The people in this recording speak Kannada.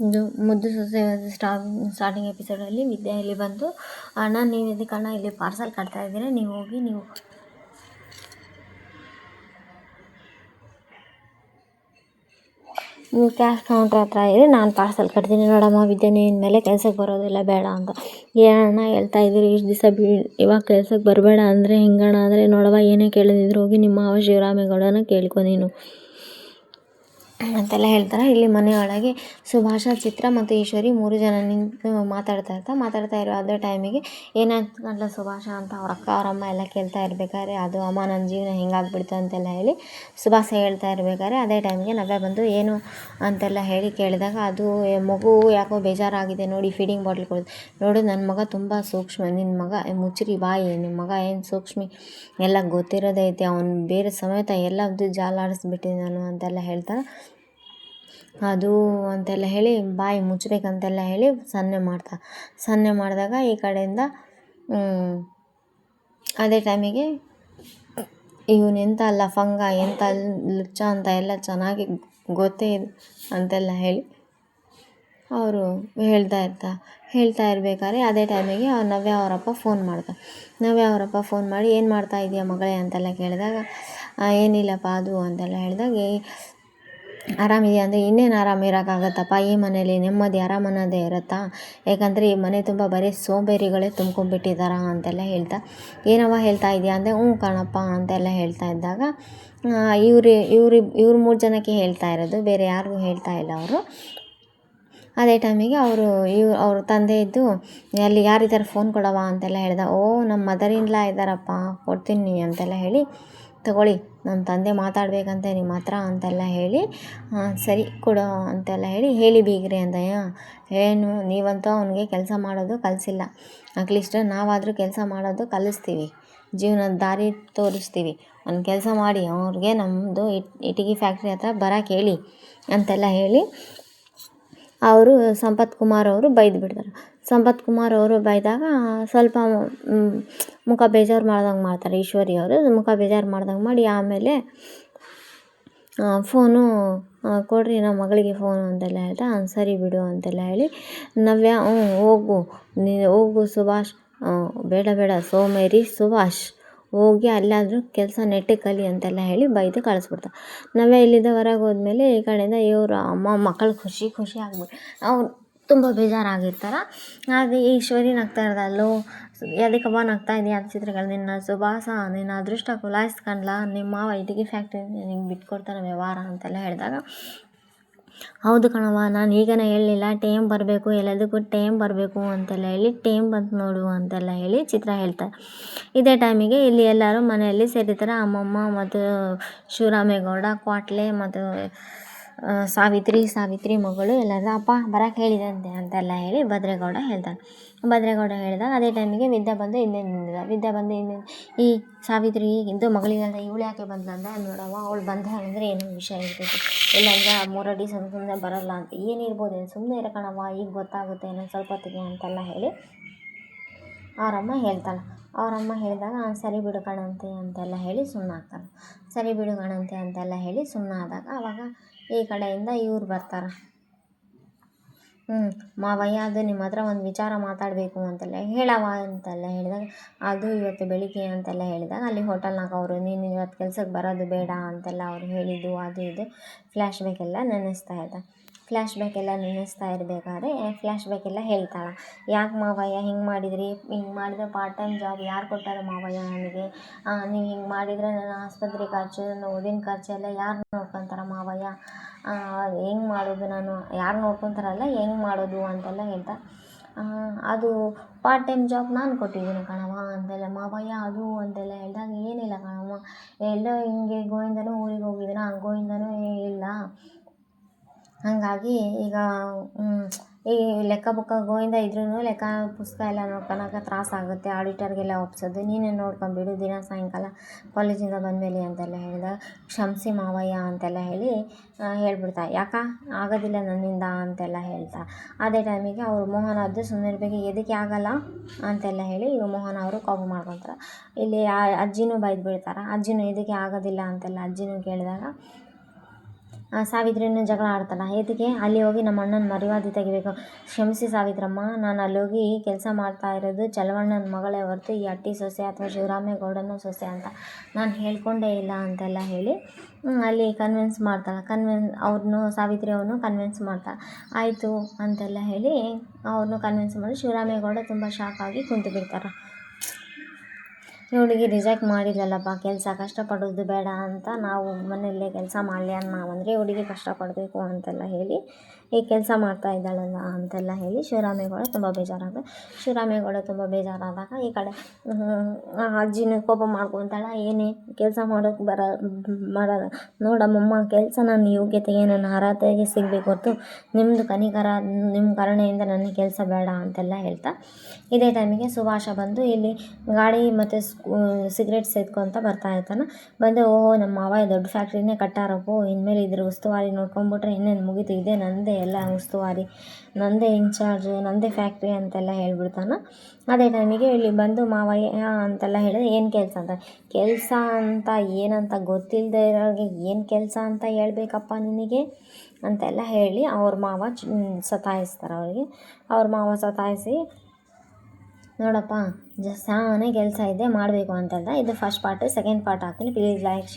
ಇದು ಮುದ್ದು ಸೊಸೆ ಸ್ಟಾರ್ಟಿಂಗ್ ಎಪಿಸೋಡಲ್ಲಿ ವಿದ್ಯಾ ಇಲ್ಲಿ ಬಂದು, ಅಣ್ಣ ನೀವು ಇದಕ್ಕೆ ಅಣ್ಣ ಇಲ್ಲಿ ಪಾರ್ಸಲ್ ಕಟ್ತಾ ಇದ್ದೀರಾ, ನೀವು ಹೋಗಿ ನೀವು ಕ್ಯಾಶ್ ಕೌಂಟ್ರ್ ಹತ್ರ ಇರಿ, ನಾನು ಪಾರ್ಸಲ್ ಕಟ್ತೀನಿ. ನೋಡಮ್ಮ ವಿದ್ಯಾ, ನೀನು ಮೇಲೆ ಕೆಲ್ಸಕ್ಕೆ ಬರೋದಿಲ್ಲ ಬೇಡ ಅಂತ. ಏನಣ್ಣ ಹೇಳ್ತಾ ಇದ್ದೀರಿ, ಇಷ್ಟು ದಿವಸ ಇವಾಗ ಕೆಲ್ಸಕ್ಕೆ ಬರಬೇಡ ಅಂದರೆ ಹೆಂಗಣ್ಣ ಅಂದರೆ, ನೋಡವ ಏನೇ ಕೇಳಿದ್ರು ಹೋಗಿ ನಿಮ್ಮ ಮಾವ ಶಿವರಾಮೇಗೌಡನ ಕೇಳ್ಕೊ ನೀನು ಅಂತೆಲ್ಲ ಹೇಳ್ತಾರೆ. ಇಲ್ಲಿ ಮನೆಯೊಳಗೆ ಸುಭಾಷ, ಚಿತ್ರ ಮತ್ತು ಈಶ್ವರಿ 3 ಜನ ನಿಂತು ಮಾತಾಡ್ತಾ ಇರೋ ಅದೇ ಟೈಮಿಗೆ ಏನಾಯ್ತು ಗಂಟ್ಲ ಸುಭಾಷ ಅಂತ ಅವ್ರ ಅಕ್ಕ ಅವರಮ್ಮ ಎಲ್ಲ ಕೇಳ್ತಾ ಇರ್ಬೇಕಾದ್ರೆ, ಅದು ಅಮ್ಮ ನನ್ನ ಜೀವನ ಹೆಂಗಾಗ್ಬಿಡ್ತು ಅಂತೆಲ್ಲ ಹೇಳಿ ಸುಭಾಷ ಹೇಳ್ತಾ ಇರ್ಬೇಕಾದ್ರೆ ಅದೇ ಟೈಮಿಗೆ ನವ್ಯ ಬಂದು ಏನು ಅಂತೆಲ್ಲ ಹೇಳಿ ಕೇಳಿದಾಗ, ಅದು ಮಗು ಯಾಕೋ ಬೇಜಾರಾಗಿದೆ ನೋಡಿ, ಫೀಡಿಂಗ್ ಬಾಟ್ಲ್ ಕೊಡೋದು ನೋಡು, ನನ್ನ ಮಗ ತುಂಬ ಸೂಕ್ಷ್ಮ, ನಿನ್ನ ಮಗ ಮುಚ್ಚಿರಿ ಬಾಯಿ, ನಿಮ್ಮ ಮಗ ಏನು ಸೂಕ್ಷ್ಮಿ ಎಲ್ಲ ಗೊತ್ತಿರೋದೇ ಐತೆ, ಅವನು ಬೇರೆ ಸಮೇತ ಎಲ್ಲದ್ದು ಜಾಲಾಡಿಸ್ಬಿಟ್ಟಿದ್ದಾನು ಅಂತೆಲ್ಲ ಹೇಳ್ತಾರೆ. ಅದು ಅಂತೆಲ್ಲ ಹೇಳಿ ಬಾಯಿ ಮುಚ್ಚಬೇಕಂತೆಲ್ಲ ಹೇಳಿ ಸನ್ನೆ ಮಾಡಿದಾಗ ಈ ಕಡೆಯಿಂದ ಅದೇ ಟೈಮಿಗೆ ಇವನೆಂಥ ಲಫಂಗ ಎಂಥ ಲುಚ್ಚ ಅಂತ ಎಲ್ಲ ಚೆನ್ನಾಗಿ ಗೊತ್ತೇ ಇದೆ ಅಂತೆಲ್ಲ ಹೇಳಿ ಅವರು ಹೇಳ್ತಾ ಇರ್ಬೇಕಾದ್ರೆ ಅದೇ ಟೈಮಿಗೆ ನವ್ಯ ಅವರಪ್ಪ ಫೋನ್ ಮಾಡಿ ಏನು ಮಾಡ್ತಾ ಇದೆಯಾ ಮಗಳೇ ಅಂತೆಲ್ಲ ಕೇಳಿದಾಗ, ಏನಿಲ್ಲಪ್ಪ ಅದು ಅಂತೆಲ್ಲ ಹೇಳಿದಾಗ, ಆರಾಮಿದೆಯಾ ಅಂದರೆ, ಇನ್ನೇನು ಆರಾಮಿರೋಕ್ಕಾಗತ್ತಪ್ಪ, ಈ ಮನೇಲಿ ನೆಮ್ಮದಿ ಆರಾಮನ್ನೋದೇ ಇರುತ್ತಾ, ಯಾಕಂದರೆ ಈ ಮನೆ ತುಂಬ ಬರೀ ಸೋಂಬೇರಿಗಳೇ ತುಂಬ್ಕೊಂಡ್ಬಿಟ್ಟಿದ್ದಾರ ಅಂತೆಲ್ಲ ಏನವ ಹೇಳ್ತಾ ಇದೆಯಾ ಅಂದರೆ, ಕಣಪ್ಪ ಅಂತೆಲ್ಲ ಹೇಳ್ತಾ ಇದ್ದಾಗ, ಇವ್ರು 3 ಜನಕ್ಕೆ ಹೇಳ್ತಾ ಇರೋದು, ಬೇರೆ ಯಾರಿಗೂ ಹೇಳ್ತಾ ಇಲ್ಲ ಅವರು. ಅದೇ ಟೈಮಿಗೆ ಅವ್ರ ತಂದೆ ಇದ್ದು, ಅಲ್ಲಿ ಯಾರಿದ್ದಾರೆ ಫೋನ್ ಕೊಡವ ಅಂತೆಲ್ಲ ಹೇಳ್ದ. ನಮ್ಮ ಮದರ್ ಇನ್ ಲಾ ಇದ್ದಾರಪ್ಪ, ಕೊಡ್ತೀನಿ ಅಂತೆಲ್ಲ ಹೇಳಿ, ತಗೊಳ್ಳಿ ನಮ್ಮ ತಂದೆ ಮಾತಾಡಬೇಕಂತೆ ನಿಮ್ಮ ಹತ್ರ ಅಂತೆಲ್ಲ ಹೇಳಿ, ಸರಿ ಕೊಡು ಅಂತೆಲ್ಲ ಹೇಳಿ ಬೀಗ್ರಿ ಅಂತ. ಏನು ನೀವಂತೂ ಅವನಿಗೆ ಕೆಲಸ ಮಾಡೋದು ಕಲಿಸಿಲ್ಲ, ಅಟ್ಲೀಸ್ಟ್ ನಾವಾದರೂ ಕೆಲಸ ಮಾಡೋದು ಕಲಿಸ್ತೀವಿ, ಜೀವನದ ದಾರಿ ತೋರಿಸ್ತೀವಿ, ಒಂದು ಕೆಲಸ ಮಾಡಿ ಅವ್ರಿಗೆ ನಮ್ಮದು ಇಟಗಿ ಫ್ಯಾಕ್ಟ್ರಿ ಹತ್ರ ಬರೋಕ್ಕೆ ಹೇಳಿ ಅಂತೆಲ್ಲ ಹೇಳಿ ಅವರು ಸಂಪತ್ ಕುಮಾರ್ ಅವರು ಬೈದ್ಬಿಡ್ತಾರೆ. ಸಂಪತ್ ಕುಮಾರ್ ಅವರು ಬೈದಾಗ ಸ್ವಲ್ಪ ಮುಖ ಬೇಜಾರು ಮಾಡ್ದಂಗೆ ಮಾಡ್ತಾರೆ. ಈಶ್ವರಿ ಅವರು ಮುಖ ಬೇಜಾರು ಮಾಡ್ದಂಗೆ ಮಾಡಿ, ಆಮೇಲೆ ಫೋನು ಕೊಡ್ರಿ ನಮ್ಮ ಮಗಳಿಗೆ ಫೋನು ಅಂತೆಲ್ಲ ಹೇಳ್ತಾ, ಸರಿ ಬಿಡು ಅಂತೆಲ್ಲ ಹೇಳಿ, ನವ್ಯ ಹೋಗು ಸುಭಾಷ್, ಬೇಡ ಸೋಮೇರಿ ಸುಭಾಷ್, ಹೋಗಿ ಅಲ್ಲಾದರೂ ಕೆಲಸ ನೆಟ್ಟಿಗೆ ಕಲಿ ಅಂತೆಲ್ಲ ಹೇಳಿ ಬೈದು ಕಳಿಸ್ಬಿಡ್ತಾರೆ. ನವ್ಯ ಇಲ್ಲಿಂದ ಹೊರಗೆ ಹೋದ್ಮೇಲೆ ಈ ಕಡೆಯಿಂದ ಇವರು ಮಕ್ಕಳು ಖುಷಿ ಆಗ್ಬಿಟ್ಟು ಅವ್ರು ತುಂಬ ಬೇಜಾರಾಗಿರ್ತಾರೆ. ಹಾಗೆ ಈಶ್ವರಿ ನಗ್ತಾ ಇರೋದಲ್ಲೋ, ಅದಕ್ಕಬ್ಬ ನಗ್ತಾ ಇದೆಯಾ ಅಂತ ಚಿತ್ರಗಳು, ನಿನ್ನ ಸುಭಾಸ ನಿನ್ನ ಅದೃಷ್ಟ ಕುಲಾಯಿಸ್ಕೊಂಡ್ಲ, ನಿಮ್ಮ ಮಾವ ಇಟಗಿ ಫ್ಯಾಕ್ಟ್ರಿ ನಿಂಗೆ ಬಿಟ್ಕೊಡ್ತಾನೆ ವ್ಯವಹಾರ ಅಂತೆಲ್ಲ ಹೇಳಿದಾಗ, ಹೌದು ಕಣವ, ನಾನು ಈಗನೇ ಹೇಳಲಿಲ್ಲ ಟೈಮ್ ಬರಬೇಕು, ಎಲ್ಲದಕ್ಕೂ ಟೈಮ್ ಬರಬೇಕು ಅಂತೆಲ್ಲ ಹೇಳಿ, ಟೈಮ್ ಬಂತು ನೋಡು ಅಂತೆಲ್ಲ ಹೇಳಿ ಚಿತ್ರ ಹೇಳ್ತಾರೆ. ಇದೇ ಟೈಮಿಗೆ ಇಲ್ಲಿ ಎಲ್ಲರೂ ಮನೆಯಲ್ಲಿ ಸೇರಿರ್ತಾರೆ. ಅಮ್ಮಮ್ಮ ಮತ್ತು ಶಿವರಾಮೇಗೌಡ, ಕ್ವಾಟ್ಲೆ ಮತ್ತು ಸಾವಿತ್ರಿ ಮಗಳು ಎಲ್ಲರೂ ಅಪ್ಪ ಬರೋಕ್ಕೆ ಹೇಳಿದಂತೆ ಅಂತೆಲ್ಲ ಹೇಳಿ ಭದ್ರೇಗೌಡ ಹೇಳಿದಾಗ ಅದೇ ಟೈಮಿಗೆ ವಿದ್ಯಾ ಬಂದು ಹಿಂದೆ ಈ ಸಾವಿತ್ರಿ ಇದು ಮಗಳಿಗಂತ ಇವಳು ಯಾಕೆ ಬಂದ್ಲಂದ, ನೋಡವ ಅವಳು ಬಂದ ಅಂದರೆ ಏನೋ ವಿಷಯ ಇರ್ತೈತಿ, ಇಲ್ಲಾಂದರೆ ಆ ಮೂರಡಿ ಸುಮ್ಮನೆ ಬರೋಲ್ಲ ಅಂತ, ಏನಿರ್ಬೋದು ಸುಮ್ಮನೆ ಇರಕಣವ, ಈಗ ಗೊತ್ತಾಗುತ್ತೆ ಇನ್ನೊಂದು ಸ್ವಲ್ಪ ಹೊತ್ತಿಗೆ ಅಂತೆಲ್ಲ ಹೇಳಿ ಅವರಮ್ಮ ಹೇಳಿದಾಗ, ಸರಿ ಬಿಡು ಕಣಂತೆ ಅಂತೆಲ್ಲ ಹೇಳಿ ಸುಮ್ಮನಾಗ್ತಾರೆ. ಸುಮ್ಮನಾದಾಗ ಆವಾಗ ಈ ಕಡೆಯಿಂದ ಇವ್ರು ಬರ್ತಾರೆ. ಮಾವಯ್ಯ, ಅದು ನಿಮ್ಮ ಹತ್ರ ಒಂದು ವಿಚಾರ ಮಾತಾಡಬೇಕು ಅಂತೆಲ್ಲ ಹೇಳವ ಅಂತೆಲ್ಲ ಹೇಳಿದಾಗ, ಅದು ಇವತ್ತು ಬೆಳಿಗ್ಗೆ ಅಂತೆಲ್ಲ ಹೇಳಿದಾಗ ಅಲ್ಲಿ ಹೋಟೆಲ್ನಾಗ ಅವರು ನೀನು ಇವತ್ತು ಕೆಲ್ಸಕ್ಕೆ ಬರೋದು ಬೇಡ ಅಂತೆಲ್ಲ ಅವ್ರು ಹೇಳಿದ್ದು ಅದು ಇದು ಫ್ಲ್ಯಾಶ್ ಬ್ಯಾಕ್ ಎಲ್ಲ ನೆನೆಸ್ತಾ ಇರಬೇಕಾದ್ರೆ ಫ್ಲ್ಯಾಶ್ ಬ್ಯಾಕ್ ಎಲ್ಲ ಹೇಳ್ತಾಳೆ. ಯಾಕೆ ಮಾವಯ್ಯ ಹಿಂಗೆ ಮಾಡಿದರೆ ಪಾರ್ಟ್ ಟೈಮ್ ಜಾಬ್ ಯಾರು ಕೊಟ್ಟಾರೆ ಮಾವಯ್ಯ ನನಗೆ, ನೀವು ಹಿಂಗೆ ಮಾಡಿದರೆ ನನ್ನ ಆಸ್ಪತ್ರೆ ಖರ್ಚು, ನನ್ನ ಓದಿನ ಖರ್ಚು ಎಲ್ಲ ಯಾರು ನೋಡ್ಕೊತಾರೆ ಮಾವಯ್ಯ, ಹೆಂಗೆ ಮಾಡೋದು ನಾನು, ಯಾರು ನೋಡ್ಕೊತಾರಲ್ಲ ಹೆಂಗೆ ಮಾಡೋದು ಅಂತೆಲ್ಲ ಹೇಳ್ತಾರೆ. ಅದು ಪಾರ್ಟ್ ಟೈಮ್ ಜಾಬ್ ನಾನು ಕೊಟ್ಟಿದ್ದೀನಿ ಕಣವ ಅಂತೆಲ್ಲ ಮಾವಯ್ಯ ಅದು ಅಂತೆಲ್ಲ ಹೇಳಿದಾಗ, ಏನಿಲ್ಲ ಕಣವ, ಎಲ್ಲೋ ಹಿಂಗೆ ಗೋವಿಂದನೂ ಊರಿಗೆ ಹೋಗಿದ್ದಾನೆ, ಗೋವಿಂದನೂ ಇಲ್ಲ, ಹಾಗಾಗಿ ಈಗ ಈ ಲೆಕ್ಕ ಬುಕ್ಕ ಗೋವಿಂದ ಇದ್ರೂ ಲೆಕ್ಕ ಪುಸ್ತಕ ಎಲ್ಲ ನೋಡ್ಕೊಳಕ್ಕೆ ತ್ರಾಸಾಗುತ್ತೆ, ಆಡಿಟರ್ಗೆಲ್ಲ ಒಪ್ಸೋದು, ನೀನೇ ನೋಡ್ಕೊಂಬಿಡು ದಿನ ಸಾಯಂಕಾಲ ಕಾಲೇಜಿಂದ ಬಂದಮೇಲೆ ಅಂತೆಲ್ಲ ಹೇಳಿದಾಗ, ಕ್ಷಮಿಸಿ ಮಾವಯ್ಯ ಅಂತೆಲ್ಲ ಹೇಳಿ ಹೇಳ್ಬಿಡ್ತಾ, ಆಗೋದಿಲ್ಲ ನನ್ನಿಂದ ಅಂತೆಲ್ಲ ಹೇಳ್ತಾ. ಅದೇ ಟೈಮಿಗೆ ಅವರು ಮೋಹನ್ ಅದು ಸುಮ್ಮನೆ ಇರಬೇಕು, ಎದಕ್ಕೆ ಆಗಲ್ಲ ಅಂತೆಲ್ಲ ಹೇಳಿ ಮೋಹನ್ ಅವರು ಕಾಪಿ ಮಾಡ್ಕೊತಾರೆ. ಇಲ್ಲಿ ಅಜ್ಜಿನೂ ಬೈದ್ಬಿಡ್ತಾರೆ, ಅಜ್ಜಿನೂ ಎದಕ್ಕೆ ಆಗೋದಿಲ್ಲ ಅಂತೆಲ್ಲ ಅಜ್ಜಿನೂ ಕೇಳಿದಾಗ, ಸಾವಿತ್ರಿನೂ ಜಗಳ ಆಡ್ತಾಳೆ. ಎದಕ್ಕೆ ಅಲ್ಲಿ ಹೋಗಿ ನಮ್ಮ ಅಣ್ಣನ ಮರ್ಯಾದೆ ತೆಗಿಬೇಕು. ಕ್ಷಮಿಸಿ ಸಾವಿತ್ರಮ್ಮ, ನಾನು ಅಲ್ಲಿ ಹೋಗಿ ಕೆಲಸ ಮಾಡ್ತಾ ಇರೋದು ಚಲವಣ್ಣನ ಮಗಳೇ ಹೊರತು ಈ ಅಟ್ಟಿ ಸೊಸೆ ಅಥವಾ ಶಿವರಾಮೇಗೌಡನ ಸೊಸೆ ಅಂತ ನಾನು ಹೇಳ್ಕೊಂಡೇ ಇಲ್ಲ ಅಂತೆಲ್ಲ ಹೇಳಿ ಅಲ್ಲಿ ಕನ್ವಿನ್ಸ್ ಮಾಡ್ತಾಳೆ. ಅವ್ರನ್ನೂ ಸಾವಿತ್ರಿ ಅವ್ರನ್ನೂ ಕನ್ವಿನ್ಸ್ ಮಾಡ್ತಾಳೆ. ಆಯಿತು ಅಂತೆಲ್ಲ ಹೇಳಿ ಅವ್ರನ್ನೂ ಕನ್ವಿನ್ಸ್ ಮಾಡಿ ಶಿವರಾಮೇಗೌಡ ತುಂಬ ಶಾಕ್ ಆಗಿ ಕುಂತು ಬಿಡ್ತಾರೆ. ಈ ಹುಡುಗಿ ರಿಜೆಕ್ಟ್ ಮಾಡಿದ್ಲಲ್ಲಪ್ಪ ಕೆಲಸ, ಕಷ್ಟಪಡೋದು ಬೇಡ ಅಂತ ನಾವು ಮನೆಯಲ್ಲೇ ಕೆಲಸ ಮಾಡಲಿ ಅಂತ ನಾವಂದರೆ ಹುಡುಗಿ ಕಷ್ಟಪಡಬೇಕು ಅಂತೆಲ್ಲ ಹೇಳಿ ಈಗ ಕೆಲಸ ಮಾಡ್ತಾ ಇದ್ದಾಳಲ್ಲ ಅಂತೆಲ್ಲ ಹೇಳಿ ಶಿವರಾಮೇಗೌಡ ತುಂಬ ಬೇಜಾರಾದ. ಶಿವರಾಮೇಗೌಡ ತುಂಬ ಬೇಜಾರಾದಾಗ ಈ ಕಡೆ ಅಜ್ಜಿನೂ ಕೋಪ ಮಾಡ್ಕೊತಾಳೆ. ಏನೇ ಕೆಲಸ ಮಾಡೋಕ್ಕೆ ಮಾಡಲ್ಲ ನೋಡಮ್ಮಮ್ಮ, ಕೆಲಸ ನನ್ನ ಯೋಗ್ಯತೆಗೆ ನನ್ನ ಅರ್ಹತೆಗೆ ಸಿಗಬೇಕು ಹೊರತು ನಿಮ್ಮದು ಕನಿಕರ ನಿಮ್ಮ ಕರುಣೆಯಿಂದ ನನಗೆ ಕೆಲಸ ಬೇಡ ಅಂತೆಲ್ಲ ಹೇಳ್ತಾ ಇದೇ ಟೈಮಿಗೆ ಸುಭಾಷ ಬಂದು ಇಲ್ಲಿ ಗಾಡಿ ಮತ್ತು ಸಿಗರೇಟ್ ಸೇದ್ಕೊತ ಬರ್ತಾ ಇರ್ತಾನೆ. ಬಂದು ಓಹೋ ನಮ್ಮ ಮಾವ ದೊಡ್ಡ ಫ್ಯಾಕ್ಟ್ರಿನೇ ಕಟ್ಟಾರಪ್ಪೋ, ಇನ್ಮೇಲೆ ಇದ್ರ ಉಸ್ತುವಾರಿ ನೋಡ್ಕೊಂಬಿಟ್ರೆ ಇನ್ನೇನು ಮುಗೀತು, ಇದೇ ನಂದೇ ಎಲ್ಲ ಉಸ್ತುವಾರಿ, ನಂದೇ ಇನ್ಚಾರ್ಜು, ನಂದೇ ಫ್ಯಾಕ್ಟ್ರಿ ಅಂತೆಲ್ಲ ಹೇಳ್ಬಿಡ್ತಾನೆ. ಅದೇ ಟೈಮಿಗೆ ಇಲ್ಲಿ ಬಂದು ಮಾವಯ್ಯ ಅಂತೆಲ್ಲ ಹೇಳಿದ್ರೆ ಏನು ಕೆಲಸ ಅಂತ, ಕೆಲಸ ಅಂತ ಏನಂತ ಗೊತ್ತಿಲ್ಲದೆ ಇರೋರಿಗೆ ಏನು ಕೆಲಸ ಅಂತ ಹೇಳ್ಬೇಕಪ್ಪ ನಿನಗೆ ಅಂತೆಲ್ಲ ಹೇಳಿ ಅವ್ರ ಮಾವ ಸತಾಯಿಸ್ತಾರೆ ಅವ್ರಿಗೆ. ಅವ್ರ ಮಾವ ಸತಾಯಿಸಿ ನೋಡಪ್ಪ ಸಾನೇ ಕೆಲಸ ಇದೆ ಮಾಡಬೇಕು ಅಂತಂದ. ಇದು ಫಸ್ಟ್ ಪಾರ್ಟ್. ಸೆಕೆಂಡ್ ಪಾರ್ಟ್ ಹಾಕ್ತೀನಿ. Please like